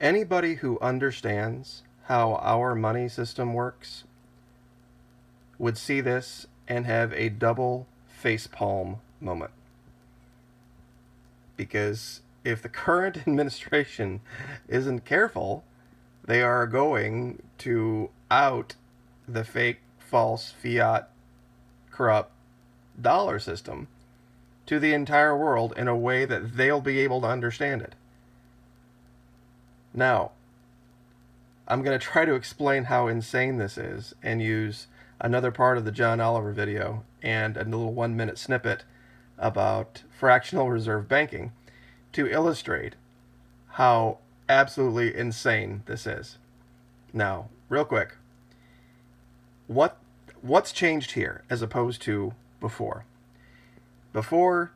Anybody who understands how our money system works would see this and have a double facepalm moment. Because if the current administration isn't careful, they are going to out the fake, false, fiat, corrupt dollar system to the entire world in a way that they'll be able to understand it. Now, I'm going to try to explain how insane this is and use another part of the John Oliver video and a little 1-minute snippet about fractional reserve banking to illustrate how absolutely insane this is. Now, real quick, what's changed here as opposed to before? Before,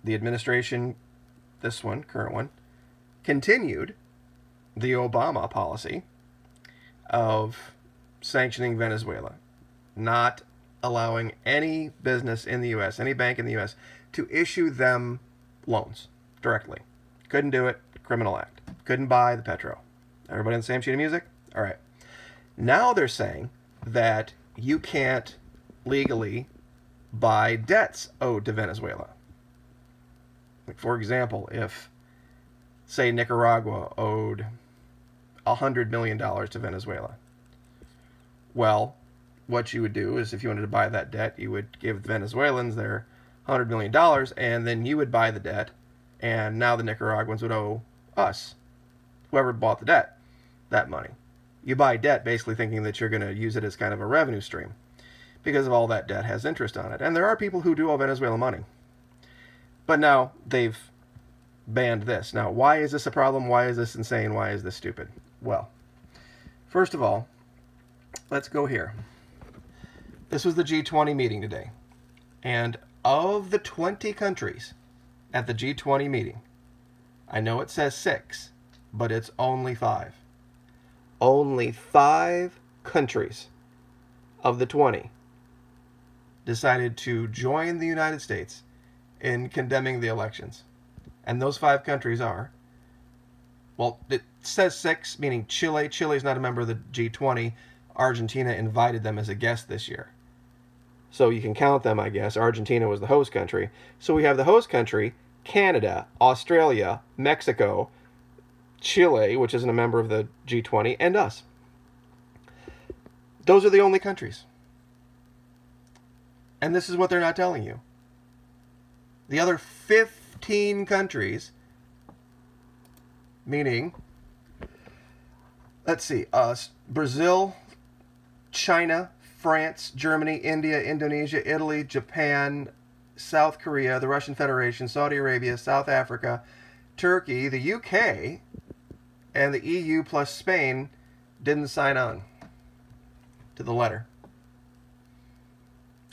the administration, this one, current one, continued the Obama policy of sanctioning Venezuela, not allowing any business in the U.S., any bank in the U.S., to issue them loans directly. Couldn't do it, criminal act. Couldn't buy the petro. Everybody on the same sheet of music? All right. Now they're saying that you can't legally buy debts owed to Venezuela. Like, for example, if, say, Nicaragua owed $100 million to Venezuela. Well, what you would do is if you wanted to buy that debt, you would give the Venezuelans their $100 million, and then you would buy the debt, and now the Nicaraguans would owe us, whoever bought the debt, that money. You buy debt basically thinking that you're going to use it as kind of a revenue stream because of all that debt has interest on it. And there are people who do owe Venezuela money. But now they've banned this. Now, why is this a problem? Why is this insane? Why is this stupid? Well, first of all, let's go here. This was the G20 meeting today. And of the 20 countries at the G20 meeting, I know it says 6, but it's only 5. Only 5 countries of the 20 decided to join the United States in condemning the elections. And those 5 countries are, well, it says 6, meaning Chile. Chile is not a member of the G20. Argentina invited them as a guest this year. So you can count them, I guess. Argentina was the host country. So we have the host country, Canada, Australia, Mexico, Chile, which isn't a member of the G20, and us. Those are the only countries. And this is what they're not telling you. The other 15 countries, meaning, let's see, Brazil, China, France, Germany, India, Indonesia, Italy, Japan, South Korea, the Russian Federation, Saudi Arabia, South Africa, Turkey, the UK, and the EU plus Spain didn't sign on to the letter.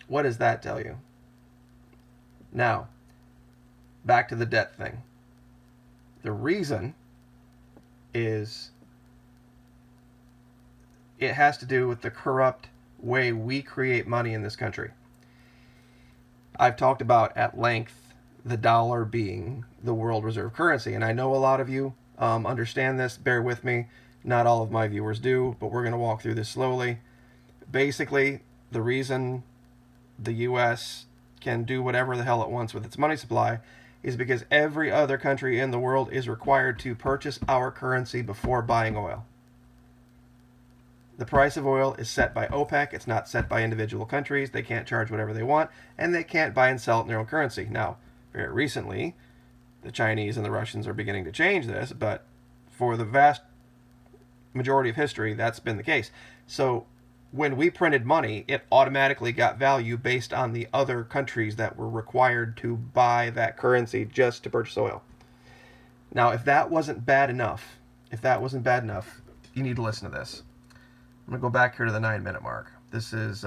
What does that tell you? Now, back to the debt thing. The reason is it has to do with the corrupt way we create money in this country. I've talked about at length the dollar being the world reserve currency, and I know a lot of you understand this. Bear with me. Not all of my viewers do, but we're going to walk through this slowly. Basically, the reason the U.S. can do whatever the hell it wants with its money supply is because every other country in the world is required to purchase our currency before buying oil. The price of oil is set by OPEC. It's not set by individual countries. They can't charge whatever they want, and they can't buy and sell it in their own currency. Now, very recently, the Chinese and the Russians are beginning to change this, but for the vast majority of history, that's been the case. So when we printed money, it automatically got value based on the other countries that were required to buy that currency just to purchase oil. Now, if that wasn't bad enough, you need to listen to this. I'm going to go back here to the 9-minute mark. This is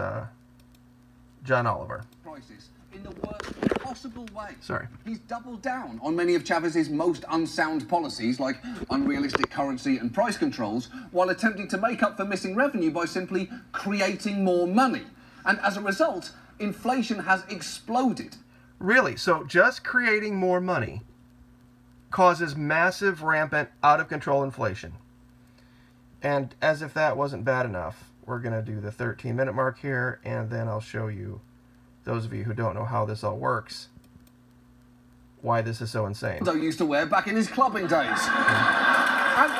John Oliver. Prices in the worst possible way. Sorry. He's doubled down on many of Chavez's most unsound policies, like unrealistic currency and price controls, while attempting to make up for missing revenue by simply creating more money. And as a result, inflation has exploded. Really? So just creating more money causes massive, rampant, out-of-control inflation. And as if that wasn't bad enough, we're going to do the 13-minute mark here, and then I'll show you, those of you who don't know how this all works, why this is so insane. So used to wear back in his clubbing days. And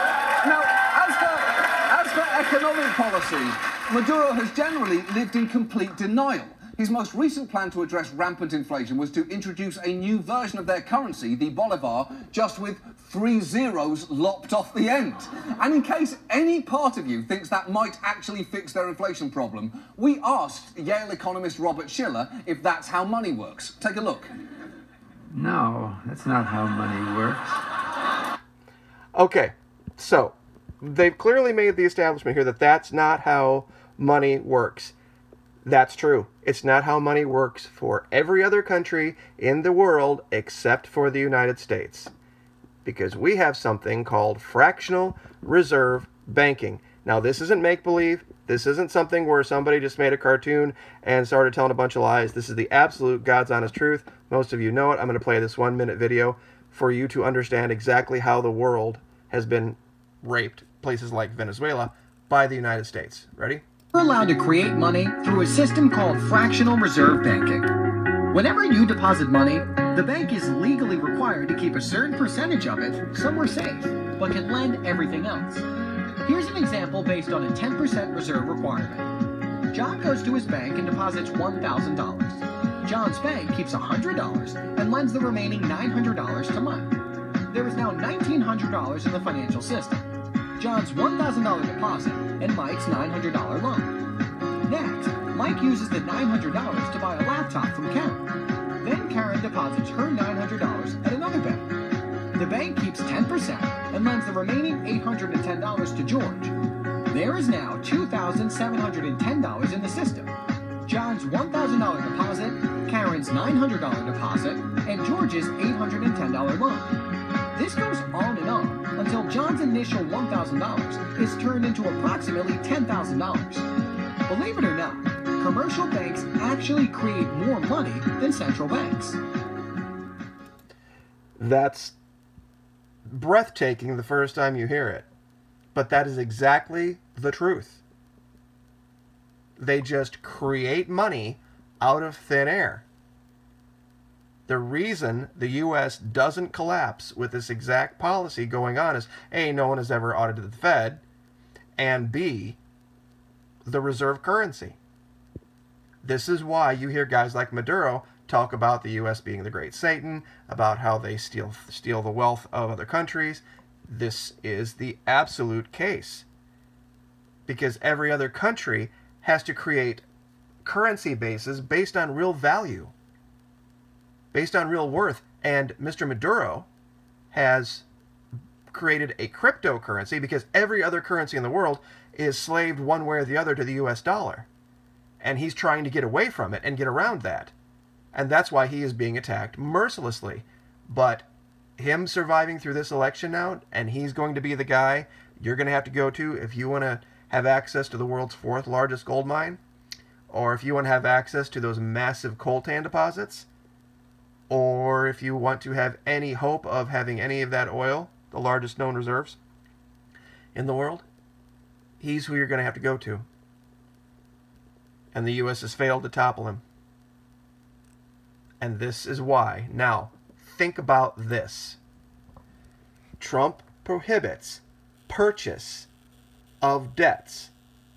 now, as for economic policy, Maduro has generally lived in complete denial. His most recent plan to address rampant inflation was to introduce a new version of their currency, the Bolivar, just with 3 zeros lopped off the end. And in case any part of you thinks that might actually fix their inflation problem, we asked Yale economist Robert Shiller if that's how money works. Take a look. No, that's not how money works. Okay, so they've clearly made the establishment here that that's not how money works. That's true. It's not how money works for every other country in the world except for the United States. Because we have something called fractional reserve banking. Now, this isn't make-believe. This isn't something where somebody just made a cartoon and started telling a bunch of lies. This is the absolute God's honest truth. Most of you know it. I'm going to play this 1-minute video for you to understand exactly how the world has been raped, places like Venezuela, by the United States. Ready? We're allowed to create money through a system called fractional reserve banking. Whenever you deposit money, the bank is legally required to keep a certain percentage of it somewhere safe, but can lend everything else. Here's an example based on a 10% reserve requirement. John goes to his bank and deposits $1,000. John's bank keeps $100 and lends the remaining $900 to Mike. There is now $1,900 in the financial system. John's $1,000 deposit and Mike's $900 loan. Next, Mike uses the $900 to buy a laptop from Karen. Then Karen deposits her $900 at another bank. The bank keeps 10% and lends the remaining $810 to George. There is now $2,710 in the system. John's $1,000 deposit, Karen's $900 deposit, and George's $810 loan. This goes on and on until John's initial $1,000 is turned into approximately $10,000. Believe it or not, commercial banks actually create more money than central banks. That's breathtaking the first time you hear it, but that is exactly the truth. They just create money out of thin air. The reason the U.S. doesn't collapse with this exact policy going on is, A, no one has ever audited the Fed, and B, the reserve currency. This is why you hear guys like Maduro talk about the U.S. being the great Satan, about how they steal the wealth of other countries. This is the absolute case. Because every other country has to create currency bases based on real value, based on real worth. And Mr. Maduro has created a cryptocurrency because every other currency in the world is slaved one way or the other to the US dollar. And he's trying to get away from it and get around that. And that's why he is being attacked mercilessly. But him surviving through this election now, and he's going to be the guy you're going to have to go to if you want to have access to the world's 4th largest gold mine, or if you want to have access to those massive coltan deposits, or if you want to have any hope of having any of that oil, the largest known reserves in the world, he's who you're going to have to go to. And the U.S. has failed to topple him. And this is why. Now, think about this. Trump prohibits purchase of debts.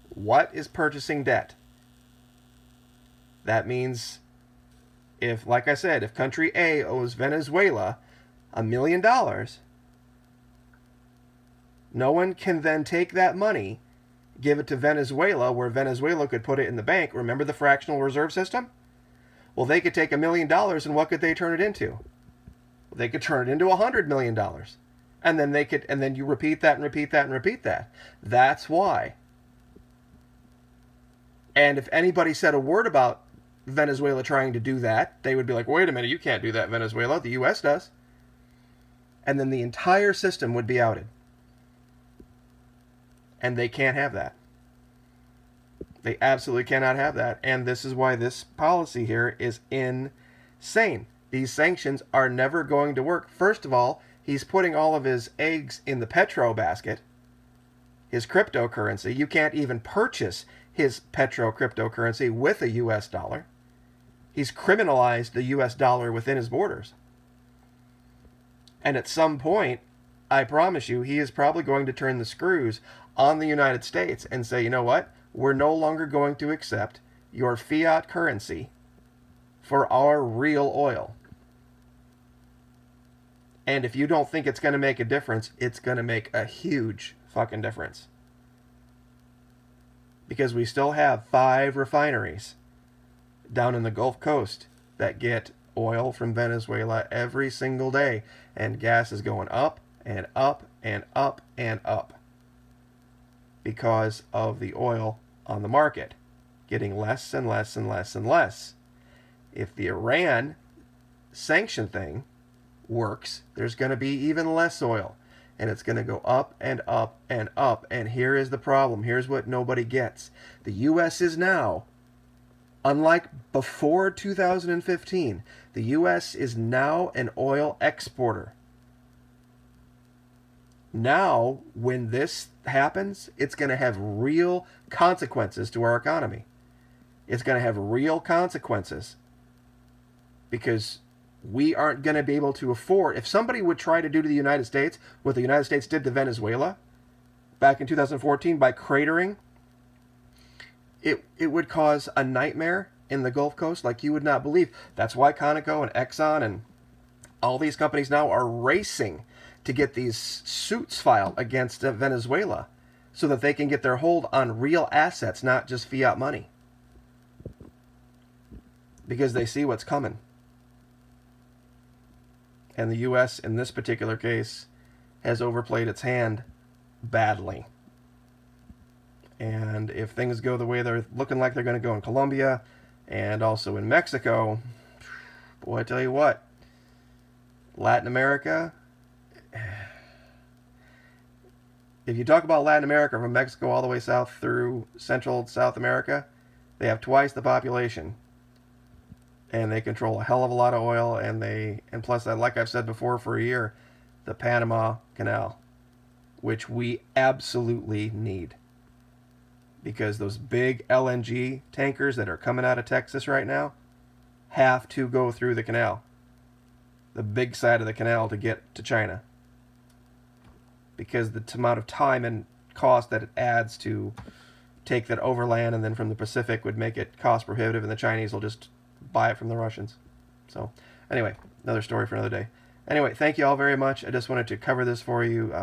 What is purchasing debt? That means if, like I said, if country A owes Venezuela $1 million, no one can then take that money, give it to Venezuela, where Venezuela could put it in the bank. Remember the fractional reserve system? Well, they could take $1 million, and what could they turn it into? They could turn it into $100 million. And then they could, and then you repeat that and repeat that and repeat that. That's why. And if anybody said a word about Venezuela trying to do that, they would be like, wait a minute, you can't do that, Venezuela. The U.S. does. And then the entire system would be outed. And they can't have that. They absolutely cannot have that. And this is why this policy here is insane. These sanctions are never going to work. First of all, He's putting all of his eggs in the petro basket, his cryptocurrency. You can't even purchase his petro cryptocurrency with a U.S. dollar. He's criminalized the U.S. dollar within his borders. And at some point, I promise you, he is probably going to turn the screws on the United States and say, you know what? We're no longer going to accept your fiat currency for our real oil. And if you don't think it's going to make a difference, it's going to make a huge fucking difference. Because we still have 5 refineries down in the Gulf Coast that get oil from Venezuela every single day. And gas is going up and up and up and up because of the oil on the market getting less and less and less and less. If the Iran sanction thing works, there's going to be even less oil, and it's going to go up and up and up. And here is the problem. Here's what nobody gets. The U.S. is now, unlike before 2015, the U.S. is now an oil exporter. Now, when this happens, it's going to have real consequences to our economy. It's going to have real consequences because we aren't going to be able to afford. If somebody would try to do to the United States what the United States did to Venezuela back in 2014 by cratering, it would cause a nightmare in the Gulf Coast like you would not believe. That's why Conoco and Exxon and all these companies now are racing to get these suits filed against Venezuela so that they can get their hold on real assets, not just fiat money. Because they see what's coming. And the U.S., in this particular case, has overplayed its hand badly. And if things go the way they're looking like they're going to go in Colombia and also in Mexico, boy, I tell you what, Latin America, if you talk about Latin America from Mexico all the way south through Central South America, they have twice the population. And they control a hell of a lot of oil, and plus, like I've said before for a year, the Panama Canal, which we absolutely need. Because those big LNG tankers that are coming out of Texas right now have to go through the canal. The big side of the canal to get to China. Because the amount of time and cost that it adds to take that overland and then from the Pacific would make it cost prohibitive, and the Chinese will just buy it from the Russians. So anyway, another story for another day. Anyway, thank you all very much. I just wanted to cover this for you.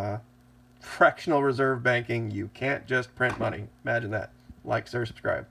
Fractional reserve banking. You can't just print money. Imagine that. Like, share, subscribe.